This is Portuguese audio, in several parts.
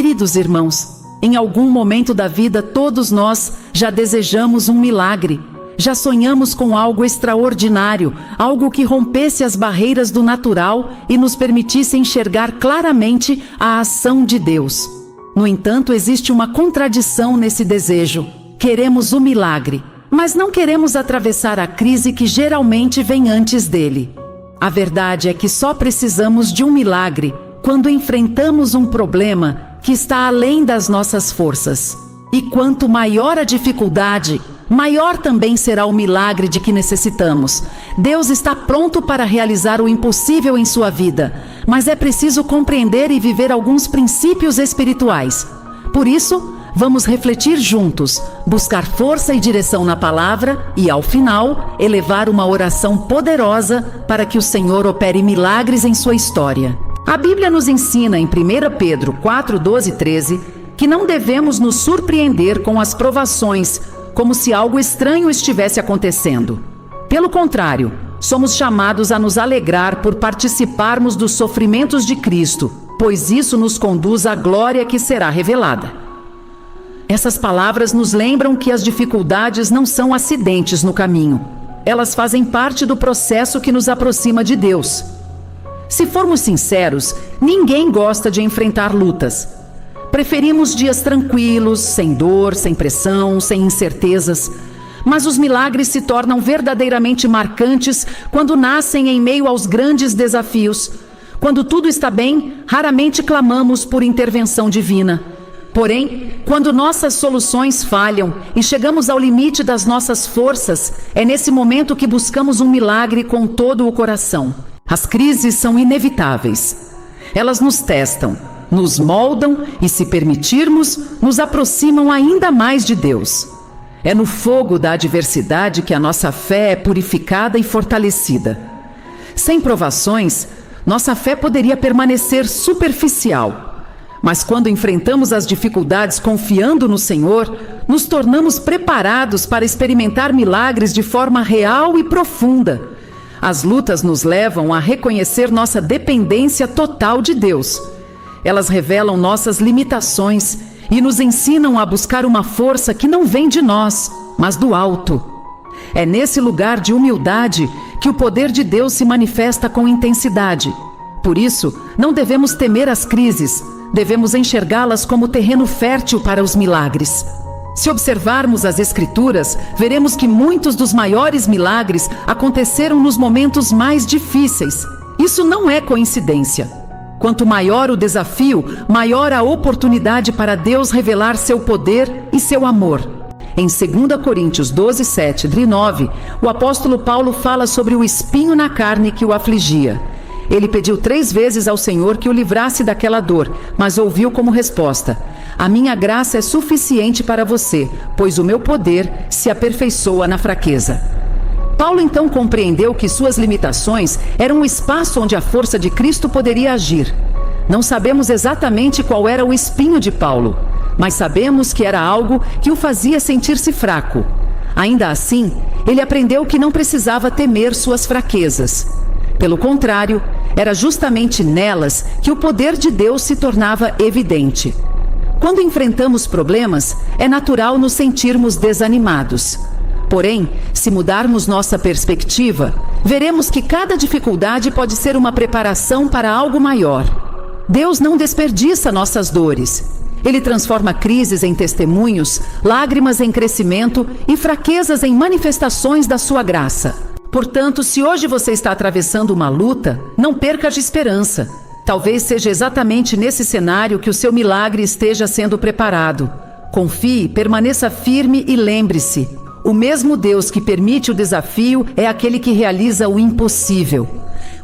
Queridos irmãos, em algum momento da vida todos nós já desejamos um milagre. Já sonhamos com algo extraordinário, algo que rompesse as barreiras do natural e nos permitisse enxergar claramente a ação de Deus. No entanto, existe uma contradição nesse desejo. Queremos o milagre, mas não queremos atravessar a crise que geralmente vem antes dele. A verdade é que só precisamos de um milagre quando enfrentamos um problema que está além das nossas forças. E quanto maior a dificuldade, maior também será o milagre de que necessitamos. Deus está pronto para realizar o impossível em sua vida, mas é preciso compreender e viver alguns princípios espirituais. Por isso, vamos refletir juntos, buscar força e direção na palavra e, ao final, elevar uma oração poderosa para que o Senhor opere milagres em sua história. A Bíblia nos ensina em 1 Pedro 4, 12 e 13 que não devemos nos surpreender com as provações, como se algo estranho estivesse acontecendo. Pelo contrário, somos chamados a nos alegrar por participarmos dos sofrimentos de Cristo, pois isso nos conduz à glória que será revelada. Essas palavras nos lembram que as dificuldades não são acidentes no caminho. Elas fazem parte do processo que nos aproxima de Deus. Se formos sinceros, ninguém gosta de enfrentar lutas. Preferimos dias tranquilos, sem dor, sem pressão, sem incertezas. Mas os milagres se tornam verdadeiramente marcantes quando nascem em meio aos grandes desafios. Quando tudo está bem, raramente clamamos por intervenção divina. Porém, quando nossas soluções falham e chegamos ao limite das nossas forças, é nesse momento que buscamos um milagre com todo o coração. As crises são inevitáveis. Elas nos testam, nos moldam e, se permitirmos, nos aproximam ainda mais de Deus. É no fogo da adversidade que a nossa fé é purificada e fortalecida. Sem provações, nossa fé poderia permanecer superficial. Mas quando enfrentamos as dificuldades confiando no Senhor, nos tornamos preparados para experimentar milagres de forma real e profunda. As lutas nos levam a reconhecer nossa dependência total de Deus. Elas revelam nossas limitações e nos ensinam a buscar uma força que não vem de nós, mas do alto. É nesse lugar de humildade que o poder de Deus se manifesta com intensidade. Por isso, não devemos temer as crises, devemos enxergá-las como terreno fértil para os milagres. Se observarmos as Escrituras, veremos que muitos dos maiores milagres aconteceram nos momentos mais difíceis. Isso não é coincidência. Quanto maior o desafio, maior a oportunidade para Deus revelar seu poder e seu amor. Em 2 Coríntios 12, 7 e 9, o apóstolo Paulo fala sobre o espinho na carne que o afligia. Ele pediu 3 vezes ao Senhor que o livrasse daquela dor, mas ouviu como resposta: "A minha graça é suficiente para você, pois o meu poder se aperfeiçoa na fraqueza." Paulo então compreendeu que suas limitações eram o espaço onde a força de Cristo poderia agir. Não sabemos exatamente qual era o espinho de Paulo, mas sabemos que era algo que o fazia sentir-se fraco. Ainda assim, ele aprendeu que não precisava temer suas fraquezas. Pelo contrário, era justamente nelas que o poder de Deus se tornava evidente. Quando enfrentamos problemas, é natural nos sentirmos desanimados. Porém, se mudarmos nossa perspectiva, veremos que cada dificuldade pode ser uma preparação para algo maior. Deus não desperdiça nossas dores. Ele transforma crises em testemunhos, lágrimas em crescimento e fraquezas em manifestações da sua graça. Portanto, se hoje você está atravessando uma luta, não perca a esperança. Talvez seja exatamente nesse cenário que o seu milagre esteja sendo preparado. Confie, permaneça firme e lembre-se: o mesmo Deus que permite o desafio é aquele que realiza o impossível.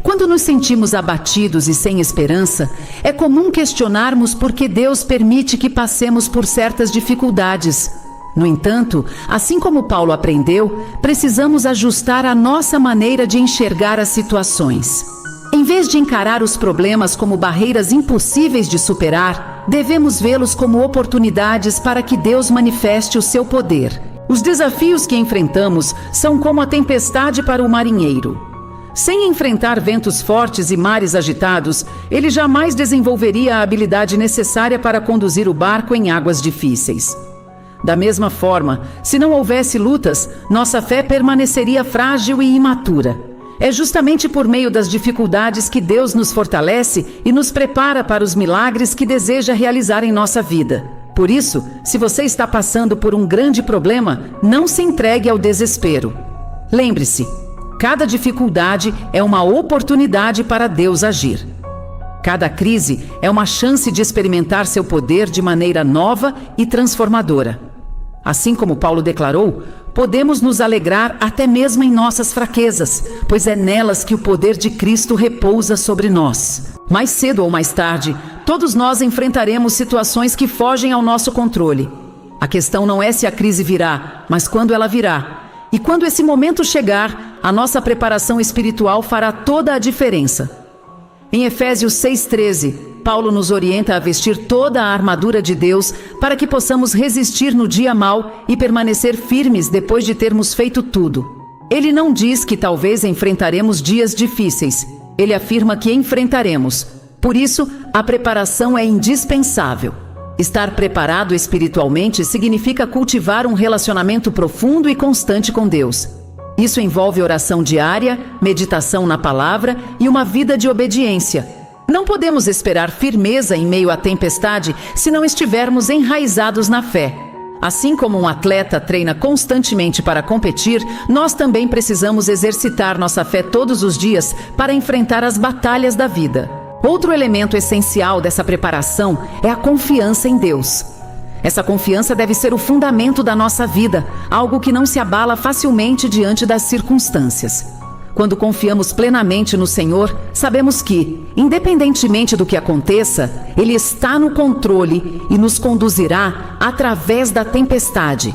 Quando nos sentimos abatidos e sem esperança, é comum questionarmos por que Deus permite que passemos por certas dificuldades. No entanto, assim como Paulo aprendeu, precisamos ajustar a nossa maneira de enxergar as situações. Em vez de encarar os problemas como barreiras impossíveis de superar, devemos vê-los como oportunidades para que Deus manifeste o seu poder. Os desafios que enfrentamos são como a tempestade para o marinheiro. Sem enfrentar ventos fortes e mares agitados, ele jamais desenvolveria a habilidade necessária para conduzir o barco em águas difíceis. Da mesma forma, se não houvesse lutas, nossa fé permaneceria frágil e imatura. É justamente por meio das dificuldades que Deus nos fortalece e nos prepara para os milagres que deseja realizar em nossa vida. Por isso, se você está passando por um grande problema, não se entregue ao desespero. Lembre-se, cada dificuldade é uma oportunidade para Deus agir. Cada crise é uma chance de experimentar seu poder de maneira nova e transformadora. Assim como Paulo declarou, podemos nos alegrar até mesmo em nossas fraquezas, pois é nelas que o poder de Cristo repousa sobre nós. Mais cedo ou mais tarde, todos nós enfrentaremos situações que fogem ao nosso controle. A questão não é se a crise virá, mas quando ela virá. E quando esse momento chegar, a nossa preparação espiritual fará toda a diferença. Em Efésios 6,13, Paulo nos orienta a vestir toda a armadura de Deus para que possamos resistir no dia mau e permanecer firmes depois de termos feito tudo. Ele não diz que talvez enfrentaremos dias difíceis. Ele afirma que enfrentaremos. Por isso, a preparação é indispensável. Estar preparado espiritualmente significa cultivar um relacionamento profundo e constante com Deus. Isso envolve oração diária, meditação na palavra e uma vida de obediência. Não podemos esperar firmeza em meio à tempestade se não estivermos enraizados na fé. Assim como um atleta treina constantemente para competir, nós também precisamos exercitar nossa fé todos os dias para enfrentar as batalhas da vida. Outro elemento essencial dessa preparação é a confiança em Deus. Essa confiança deve ser o fundamento da nossa vida, algo que não se abala facilmente diante das circunstâncias. Quando confiamos plenamente no Senhor, sabemos que, independentemente do que aconteça, Ele está no controle e nos conduzirá através da tempestade.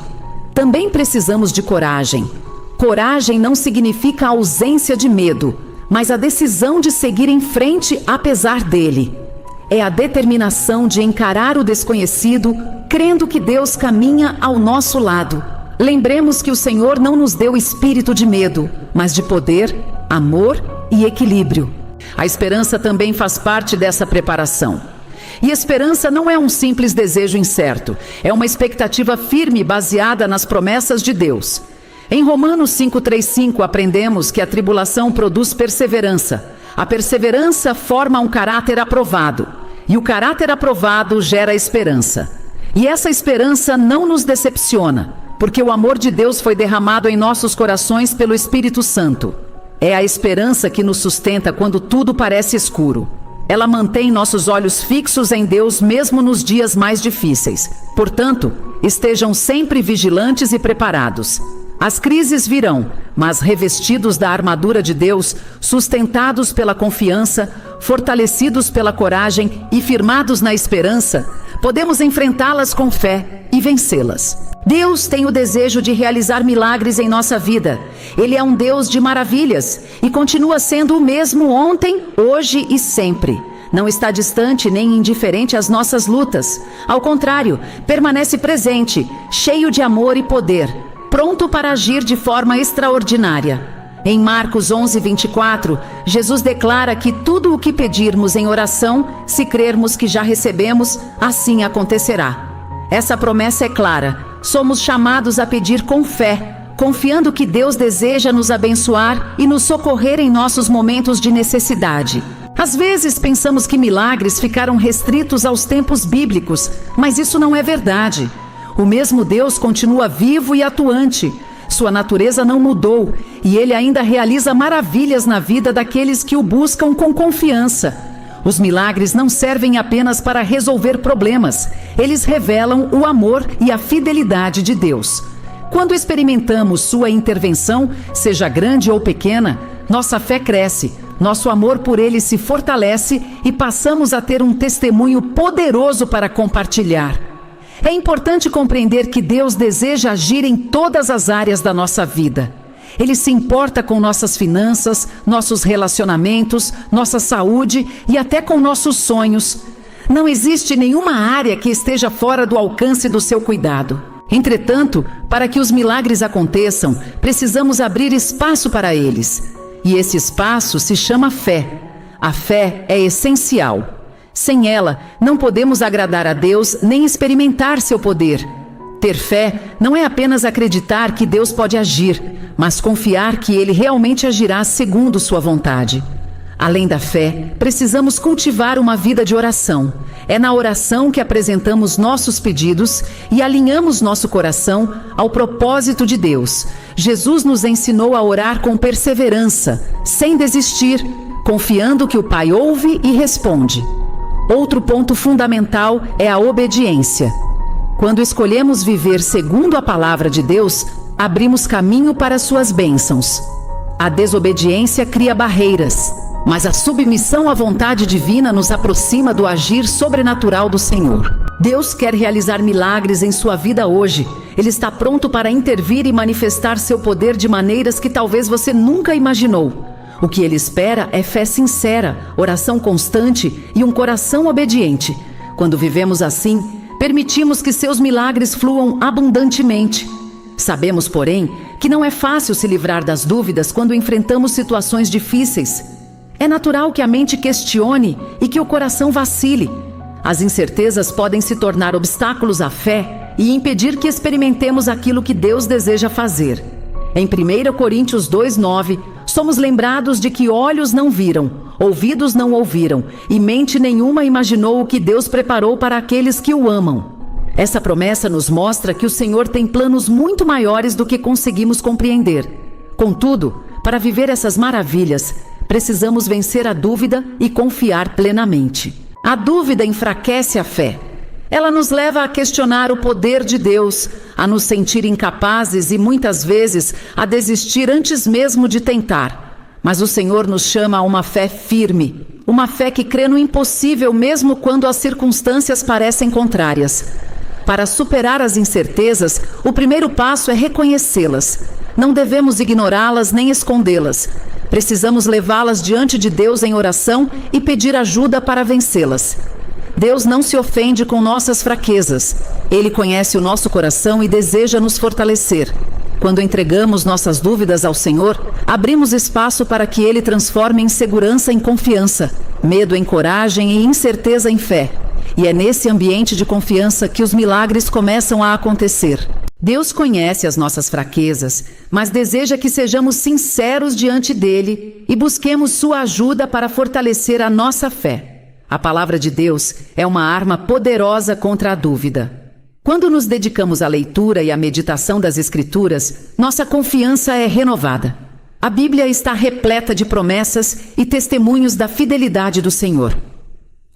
Também precisamos de coragem. Coragem não significa ausência de medo, mas a decisão de seguir em frente apesar dele. É a determinação de encarar o desconhecido, crendo que Deus caminha ao nosso lado. Lembremos que o Senhor não nos deu espírito de medo, mas de poder, amor e equilíbrio. A esperança também faz parte dessa preparação. E esperança não é um simples desejo incerto, é uma expectativa firme baseada nas promessas de Deus. Em Romanos 5,3,5 aprendemos que a tribulação produz perseverança. A perseverança forma um caráter aprovado. E o caráter aprovado gera esperança. E essa esperança não nos decepciona, porque o amor de Deus foi derramado em nossos corações pelo Espírito Santo. É a esperança que nos sustenta quando tudo parece escuro. Ela mantém nossos olhos fixos em Deus mesmo nos dias mais difíceis. Portanto, estejam sempre vigilantes e preparados. As crises virão, mas revestidos da armadura de Deus, sustentados pela confiança, fortalecidos pela coragem e firmados na esperança, podemos enfrentá-las com fé e vencê-las. Deus tem o desejo de realizar milagres em nossa vida. Ele é um Deus de maravilhas e continua sendo o mesmo ontem, hoje e sempre. Não está distante nem indiferente às nossas lutas. Ao contrário, permanece presente, cheio de amor e poder, pronto para agir de forma extraordinária. Em Marcos 11:24, Jesus declara que tudo o que pedirmos em oração, se crermos que já recebemos, assim acontecerá. Essa promessa é clara. Somos chamados a pedir com fé, confiando que Deus deseja nos abençoar e nos socorrer em nossos momentos de necessidade. Às vezes pensamos que milagres ficaram restritos aos tempos bíblicos, mas isso não é verdade. O mesmo Deus continua vivo e atuante. Sua natureza não mudou e Ele ainda realiza maravilhas na vida daqueles que o buscam com confiança. Os milagres não servem apenas para resolver problemas. Eles revelam o amor e a fidelidade de Deus. Quando experimentamos sua intervenção, seja grande ou pequena, nossa fé cresce, nosso amor por Ele se fortalece e passamos a ter um testemunho poderoso para compartilhar. É importante compreender que Deus deseja agir em todas as áreas da nossa vida. Ele se importa com nossas finanças, nossos relacionamentos, nossa saúde e até com nossos sonhos. Não existe nenhuma área que esteja fora do alcance do seu cuidado. Entretanto, para que os milagres aconteçam, precisamos abrir espaço para eles. E esse espaço se chama fé. A fé é essencial. Sem ela, não podemos agradar a Deus nem experimentar seu poder. Ter fé não é apenas acreditar que Deus pode agir, mas confiar que Ele realmente agirá segundo sua vontade. Além da fé, precisamos cultivar uma vida de oração. É na oração que apresentamos nossos pedidos e alinhamos nosso coração ao propósito de Deus. Jesus nos ensinou a orar com perseverança, sem desistir, confiando que o Pai ouve e responde. Outro ponto fundamental é a obediência. Quando escolhemos viver segundo a palavra de Deus, abrimos caminho para suas bênçãos. A desobediência cria barreiras, mas a submissão à vontade divina nos aproxima do agir sobrenatural do Senhor. Deus quer realizar milagres em sua vida hoje. Ele está pronto para intervir e manifestar seu poder de maneiras que talvez você nunca imaginou. O que Ele espera é fé sincera, oração constante e um coração obediente. Quando vivemos assim, permitimos que seus milagres fluam abundantemente. Sabemos, porém, que não é fácil se livrar das dúvidas quando enfrentamos situações difíceis. É natural que a mente questione e que o coração vacile. As incertezas podem se tornar obstáculos à fé e impedir que experimentemos aquilo que Deus deseja fazer. Em 1 Coríntios 2:9, somos lembrados de que olhos não viram, ouvidos não ouviram e mente nenhuma imaginou o que Deus preparou para aqueles que o amam. Essa promessa nos mostra que o Senhor tem planos muito maiores do que conseguimos compreender. Contudo, para viver essas maravilhas, precisamos vencer a dúvida e confiar plenamente. A dúvida enfraquece a fé. Ela nos leva a questionar o poder de Deus, a nos sentir incapazes e muitas vezes a desistir antes mesmo de tentar. Mas o Senhor nos chama a uma fé firme, uma fé que crê no impossível mesmo quando as circunstâncias parecem contrárias. Para superar as incertezas, o primeiro passo é reconhecê-las. Não devemos ignorá-las nem escondê-las. Precisamos levá-las diante de Deus em oração e pedir ajuda para vencê-las. Deus não se ofende com nossas fraquezas. Ele conhece o nosso coração e deseja nos fortalecer. Quando entregamos nossas dúvidas ao Senhor, abrimos espaço para que Ele transforme insegurança em confiança, medo em coragem e incerteza em fé. E é nesse ambiente de confiança que os milagres começam a acontecer. Deus conhece as nossas fraquezas, mas deseja que sejamos sinceros diante dele e busquemos sua ajuda para fortalecer a nossa fé. A palavra de Deus é uma arma poderosa contra a dúvida. Quando nos dedicamos à leitura e à meditação das Escrituras, nossa confiança é renovada. A Bíblia está repleta de promessas e testemunhos da fidelidade do Senhor.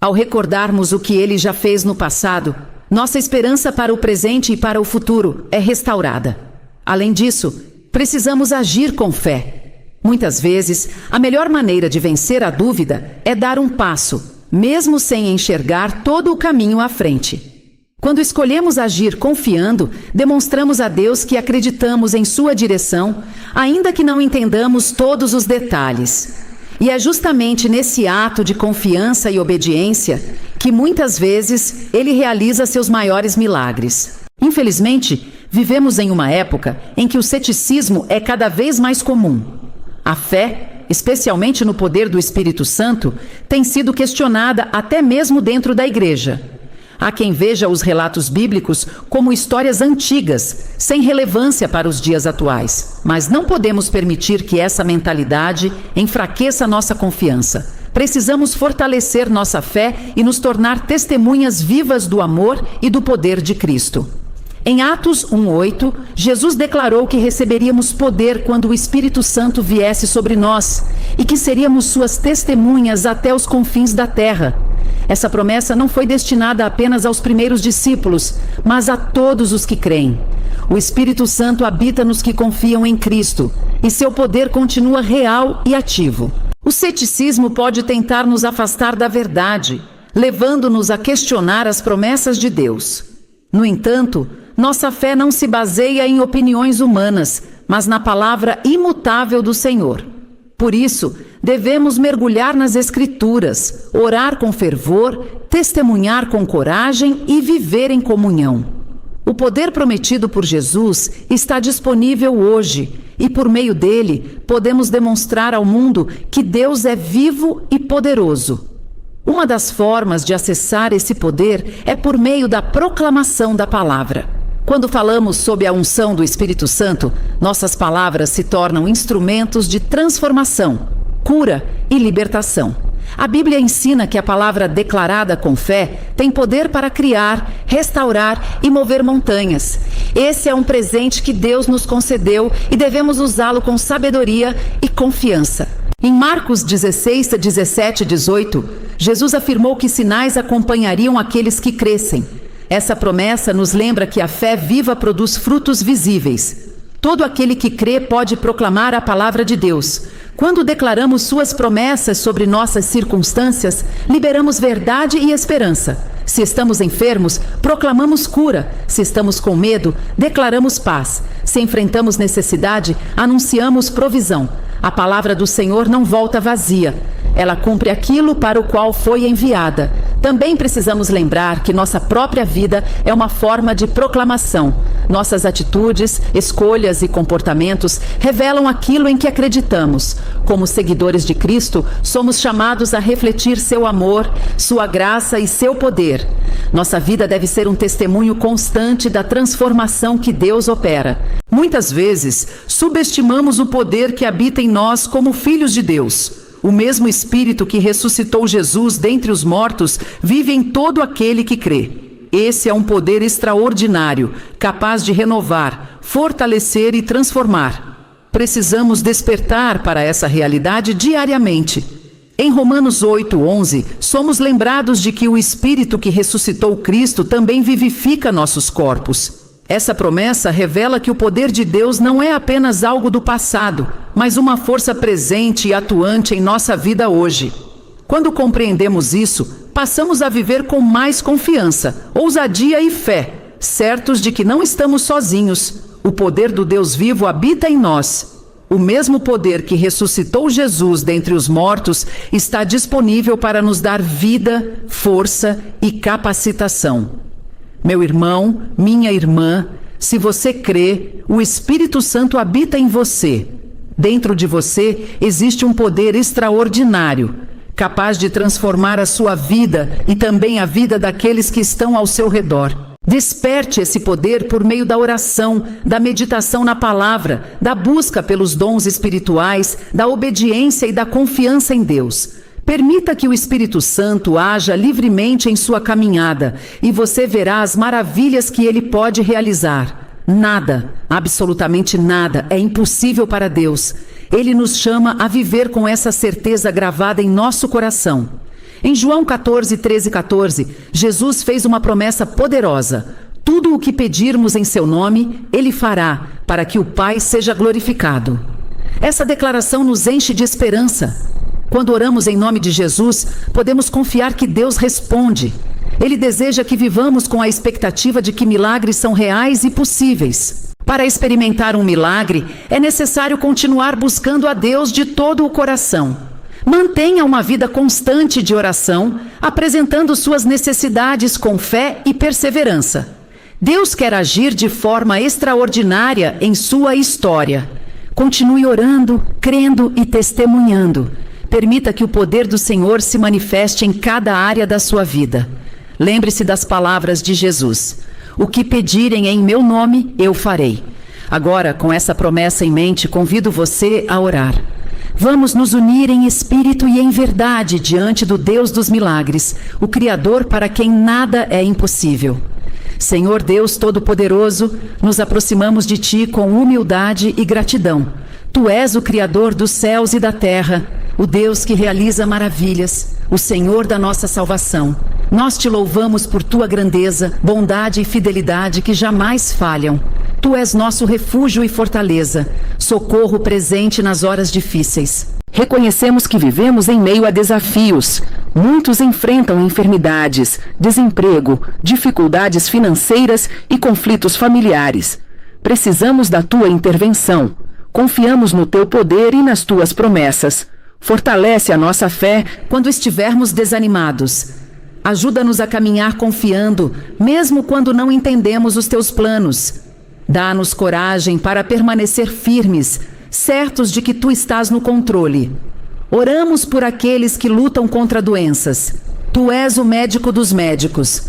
Ao recordarmos o que Ele já fez no passado, nossa esperança para o presente e para o futuro é restaurada. Além disso, precisamos agir com fé. Muitas vezes, a melhor maneira de vencer a dúvida é dar um passo, mesmo sem enxergar todo o caminho à frente. Quando escolhemos agir confiando, demonstramos a Deus que acreditamos em sua direção, ainda que não entendamos todos os detalhes. E é justamente nesse ato de confiança e obediência que muitas vezes Ele realiza seus maiores milagres. Infelizmente, vivemos em uma época em que o ceticismo é cada vez mais comum. A fé, especialmente no poder do Espírito Santo, tem sido questionada até mesmo dentro da igreja. Há quem veja os relatos bíblicos como histórias antigas, sem relevância para os dias atuais. Mas não podemos permitir que essa mentalidade enfraqueça nossa confiança. Precisamos fortalecer nossa fé e nos tornar testemunhas vivas do amor e do poder de Cristo. Em Atos 1:8, Jesus declarou que receberíamos poder quando o Espírito Santo viesse sobre nós e que seríamos suas testemunhas até os confins da terra. Essa promessa não foi destinada apenas aos primeiros discípulos, mas a todos os que creem. O Espírito Santo habita nos que confiam em Cristo e seu poder continua real e ativo. O ceticismo pode tentar nos afastar da verdade, levando-nos a questionar as promessas de Deus. No entanto, nossa fé não se baseia em opiniões humanas, mas na palavra imutável do Senhor. Por isso, devemos mergulhar nas Escrituras, orar com fervor, testemunhar com coragem e viver em comunhão. O poder prometido por Jesus está disponível hoje e por meio dele podemos demonstrar ao mundo que Deus é vivo e poderoso. Uma das formas de acessar esse poder é por meio da proclamação da palavra. Quando falamos sob a unção do Espírito Santo, nossas palavras se tornam instrumentos de transformação, cura e libertação. A Bíblia ensina que a palavra declarada com fé tem poder para criar, restaurar e mover montanhas. Esse é um presente que Deus nos concedeu e devemos usá-lo com sabedoria e confiança. Em Marcos 16, 17 e 18, Jesus afirmou que sinais acompanhariam aqueles que crescem. Essa promessa nos lembra que a fé viva produz frutos visíveis. Todo aquele que crê pode proclamar a palavra de Deus. Quando declaramos suas promessas sobre nossas circunstâncias, liberamos verdade e esperança. Se estamos enfermos, proclamamos cura. Se estamos com medo, declaramos paz. Se enfrentamos necessidade, anunciamos provisão. A palavra do Senhor não volta vazia. Ela cumpre aquilo para o qual foi enviada. Também precisamos lembrar que nossa própria vida é uma forma de proclamação. Nossas atitudes, escolhas e comportamentos revelam aquilo em que acreditamos. Como seguidores de Cristo, somos chamados a refletir seu amor, sua graça e seu poder. Nossa vida deve ser um testemunho constante da transformação que Deus opera. Muitas vezes, subestimamos o poder que habita em nós como filhos de Deus. O mesmo Espírito que ressuscitou Jesus dentre os mortos vive em todo aquele que crê. Esse é um poder extraordinário, capaz de renovar, fortalecer e transformar. Precisamos despertar para essa realidade diariamente. Em Romanos 8:11, somos lembrados de que o Espírito que ressuscitou Cristo também vivifica nossos corpos. Essa promessa revela que o poder de Deus não é apenas algo do passado, mas uma força presente e atuante em nossa vida hoje. Quando compreendemos isso, passamos a viver com mais confiança, ousadia e fé, certos de que não estamos sozinhos. O poder do Deus vivo habita em nós. O mesmo poder que ressuscitou Jesus dentre os mortos está disponível para nos dar vida, força e capacitação. Meu irmão, minha irmã, se você crê, o Espírito Santo habita em você. Dentro de você existe um poder extraordinário, capaz de transformar a sua vida e também a vida daqueles que estão ao seu redor. Desperte esse poder por meio da oração, da meditação na palavra, da busca pelos dons espirituais, da obediência e da confiança em Deus. Permita que o Espírito Santo haja livremente em sua caminhada e você verá as maravilhas que ele pode realizar. Nada, absolutamente nada, é impossível para Deus. Ele nos chama a viver com essa certeza gravada em nosso coração. Em João 14, 13 e 14, Jesus fez uma promessa poderosa. Tudo o que pedirmos em seu nome, ele fará, para que o Pai seja glorificado. Essa declaração nos enche de esperança. Quando oramos em nome de Jesus, podemos confiar que Deus responde. Ele deseja que vivamos com a expectativa de que milagres são reais e possíveis. Para experimentar um milagre, é necessário continuar buscando a Deus de todo o coração. Mantenha uma vida constante de oração, apresentando suas necessidades com fé e perseverança. Deus quer agir de forma extraordinária em sua história. Continue orando, crendo e testemunhando. Permita que o poder do Senhor se manifeste em cada área da sua vida. Lembre-se das palavras de Jesus. O que pedirem em meu nome, eu farei. Agora, com essa promessa em mente, convido você a orar. Vamos nos unir em espírito e em verdade diante do Deus dos milagres, o Criador para quem nada é impossível. Senhor Deus Todo-Poderoso, nos aproximamos de Ti com humildade e gratidão. Tu és o Criador dos céus e da terra, o Deus que realiza maravilhas, o Senhor da nossa salvação. Nós Te louvamos por Tua grandeza, bondade e fidelidade que jamais falham. Tu és nosso refúgio e fortaleza, socorro presente nas horas difíceis. Reconhecemos que vivemos em meio a desafios. Muitos enfrentam enfermidades, desemprego, dificuldades financeiras e conflitos familiares. Precisamos da Tua intervenção. Confiamos no Teu poder e nas Tuas promessas. Fortalece a nossa fé quando estivermos desanimados. Ajuda-nos a caminhar confiando, mesmo quando não entendemos os Teus planos. Dá-nos coragem para permanecer firmes, certos de que Tu estás no controle. Oramos por aqueles que lutam contra doenças. Tu és o médico dos médicos.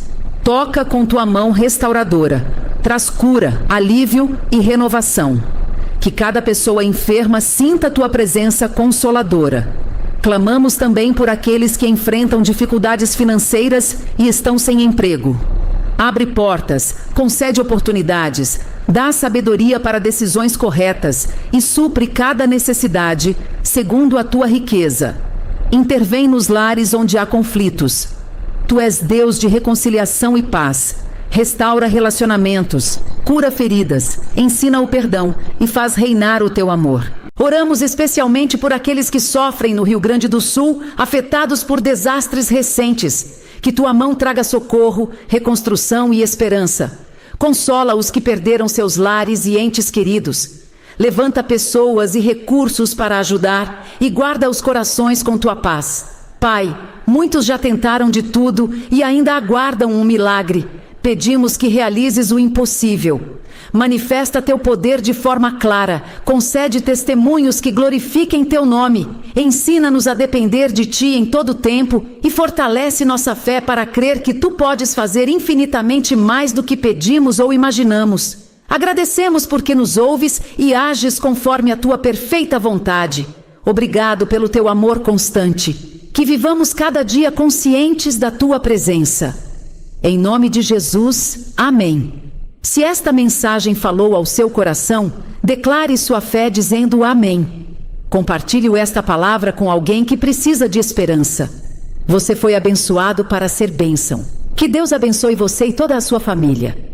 Toca com Tua mão restauradora. Traz cura, alívio e renovação. Que cada pessoa enferma sinta Tua presença consoladora. Clamamos também por aqueles que enfrentam dificuldades financeiras e estão sem emprego. Abre portas, concede oportunidades, dá sabedoria para decisões corretas e supre cada necessidade, segundo a Tua riqueza. Intervém nos lares onde há conflitos. Tu és Deus de reconciliação e paz. Restaura relacionamentos, cura feridas, ensina o perdão e faz reinar o Teu amor. Oramos especialmente por aqueles que sofrem no Rio Grande do Sul, afetados por desastres recentes. Que Tua mão traga socorro, reconstrução e esperança. Consola os que perderam seus lares e entes queridos. Levanta pessoas e recursos para ajudar e guarda os corações com Tua paz. Pai, muitos já tentaram de tudo e ainda aguardam um milagre. Pedimos que realizes o impossível. Manifesta Teu poder de forma clara, concede testemunhos que glorifiquem Teu nome, ensina-nos a depender de Ti em todo tempo e fortalece nossa fé para crer que Tu podes fazer infinitamente mais do que pedimos ou imaginamos. Agradecemos porque nos ouves e ages conforme a Tua perfeita vontade. Obrigado pelo Teu amor constante. Que vivamos cada dia conscientes da Tua presença. Em nome de Jesus, amém. Se esta mensagem falou ao seu coração, declare sua fé dizendo amém. Compartilhe esta palavra com alguém que precisa de esperança. Você foi abençoado para ser bênção. Que Deus abençoe você e toda a sua família.